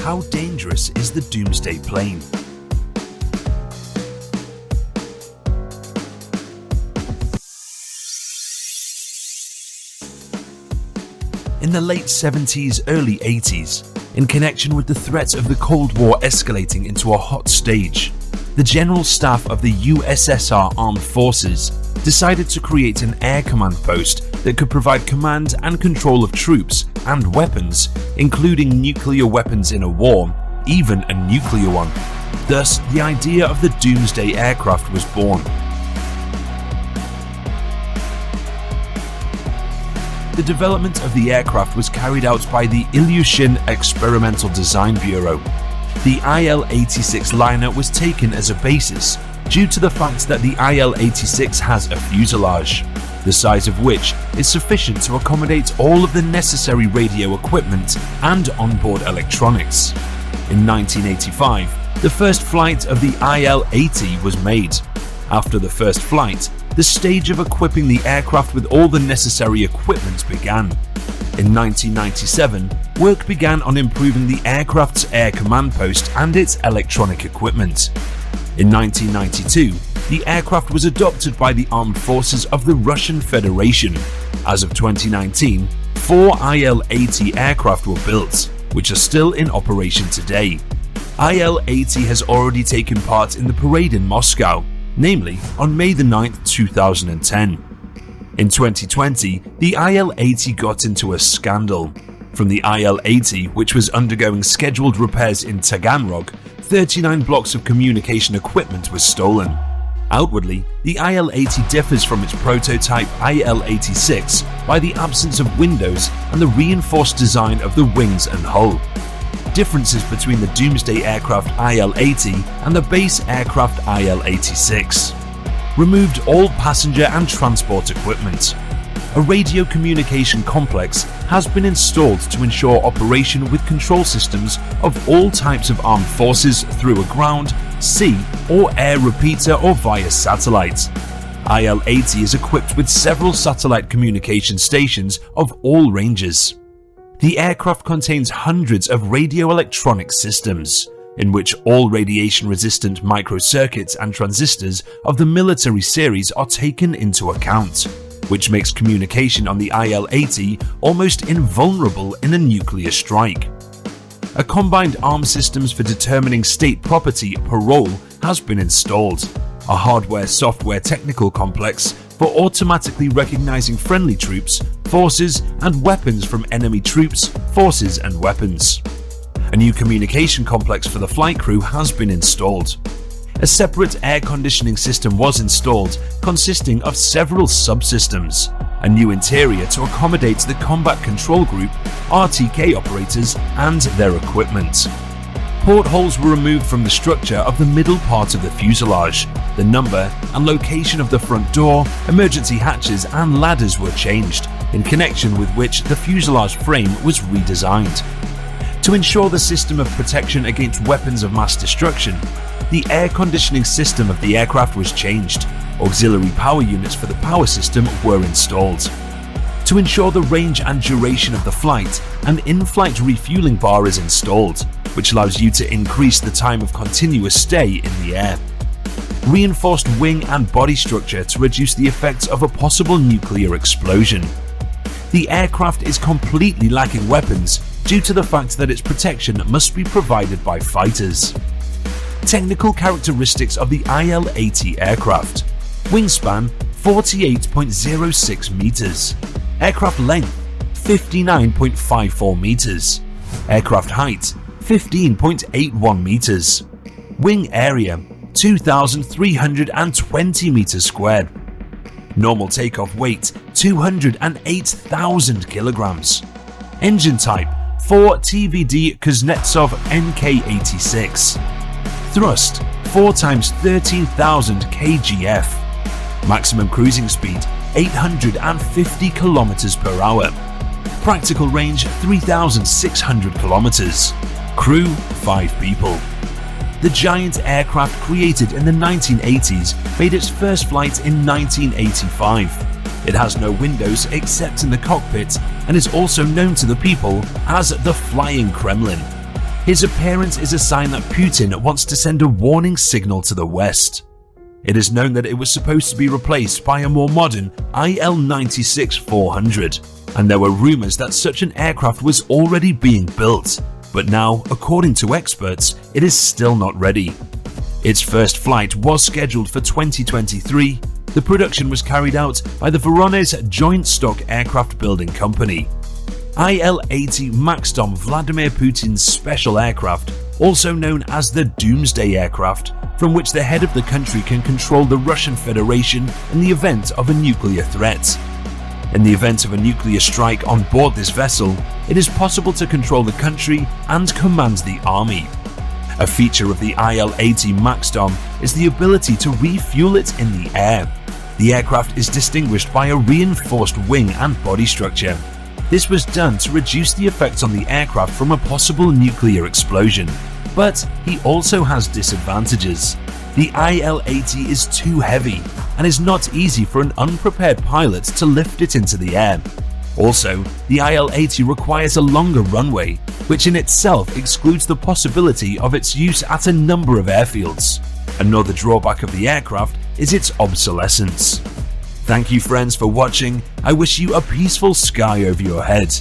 how dangerous is the Doomsday plane? In the late 70s, early 80s, in connection with the threat of the Cold War escalating into a hot stage, the General Staff of the USSR Armed Forces decided to create an air command post that could provide command and control of troops and weapons, including nuclear weapons in a war, even a nuclear one. Thus, the idea of the Doomsday aircraft was born. The development of the aircraft was carried out by the Ilyushin Experimental Design Bureau. The IL-86 liner was taken as a basis due to the fact that the IL-86 has a fuselage, the size of which is sufficient to accommodate all of the necessary radio equipment and onboard electronics. In 1985, the first flight of the IL-80 was made. After the first flight, the stage of equipping the aircraft with all the necessary equipment began. In 1997, work began on improving the aircraft's air command post and its electronic equipment. In 1992, the aircraft was adopted by the Armed Forces of the Russian Federation. As of 2019, 4 IL-80 aircraft were built, which are still in operation today. IL-80 has already taken part in the parade in Moscow, namely on May 9, 2010. In 2020, the IL-80 got into a scandal. From the IL-80, which was undergoing scheduled repairs in Taganrog, 39 blocks of communication equipment was stolen. Outwardly, the IL-80 differs from its prototype IL-86 by the absence of windows and the reinforced design of the wings and hull. Differences between the Doomsday aircraft IL-80 and the base aircraft IL-86. Removed all passenger and transport equipment. A radio communication complex has been installed to ensure operation with control systems of all types of armed forces through a ground, sea or air repeater or via satellite. IL-80 is equipped with several satellite communication stations of all ranges. The aircraft contains hundreds of radio-electronic systems, in which all radiation-resistant microcircuits and transistors of the military series are taken into account, which makes communication on the IL-80 almost invulnerable in a nuclear strike. A combined arms systems for determining state property parole has been installed, a hardware-software technical complex for automatically recognizing friendly troops, forces and weapons from enemy troops, forces and weapons. A new communication complex for the flight crew has been installed. A separate air conditioning system was installed, consisting of several subsystems, a new interior to accommodate the Combat Control Group, RTK operators and their equipment. Portholes were removed from the structure of the middle part of the fuselage. The number and location of the front door, emergency hatches and ladders were changed, in connection with which the fuselage frame was redesigned. To ensure the system of protection against weapons of mass destruction, the air conditioning system of the aircraft was changed. Auxiliary power units for the power system were installed. To ensure the range and duration of the flight, an in-flight refueling bar is installed, which allows you to increase the time of continuous stay in the air. Reinforced wing and body structure to reduce the effects of a possible nuclear explosion. The aircraft is completely lacking weapons due to the fact that its protection must be provided by fighters. Technical characteristics of the IL-80 aircraft: wingspan 48.06 meters, aircraft length 59.54 meters, aircraft height 15.81 meters, wing area 2,320 meters squared, normal takeoff weight 208,000 kilograms, engine type 4 TVD Kuznetsov NK86, thrust 4 × 13,000 kgf, maximum cruising speed 850 km per hour, practical range 3,600 km, crew 5 people. The giant aircraft created in the 1980s made its first flight in 1985. It has no windows except in the cockpit and is also known to the people as the Flying Kremlin. His appearance is a sign that Putin wants to send a warning signal to the West. It is known that it was supposed to be replaced by a more modern IL-96-400, and there were rumors that such an aircraft was already being built, but now, according to experts, it is still not ready. Its first flight was scheduled for 2023. The production was carried out by the Voronezh Joint Stock Aircraft Building Company. IL-80 Maxdom Vladimir Putin's special aircraft, also known as the Doomsday aircraft, from which the head of the country can control the Russian Federation in the event of a nuclear threat. In the event of a nuclear strike on board this vessel, it is possible to control the country and command the army. A feature of the IL-80 Maxdom is the ability to refuel it in the air. The aircraft is distinguished by a reinforced wing and body structure. This was done to reduce the effects on the aircraft from a possible nuclear explosion. But he also has disadvantages. The IL-80 is too heavy and is not easy for an unprepared pilot to lift it into the air. Also, the IL-80 requires a longer runway, which in itself excludes the possibility of its use at a number of airfields. Another drawback of the aircraft is its obsolescence. Thank you friends for watching. I wish you a peaceful sky over your head.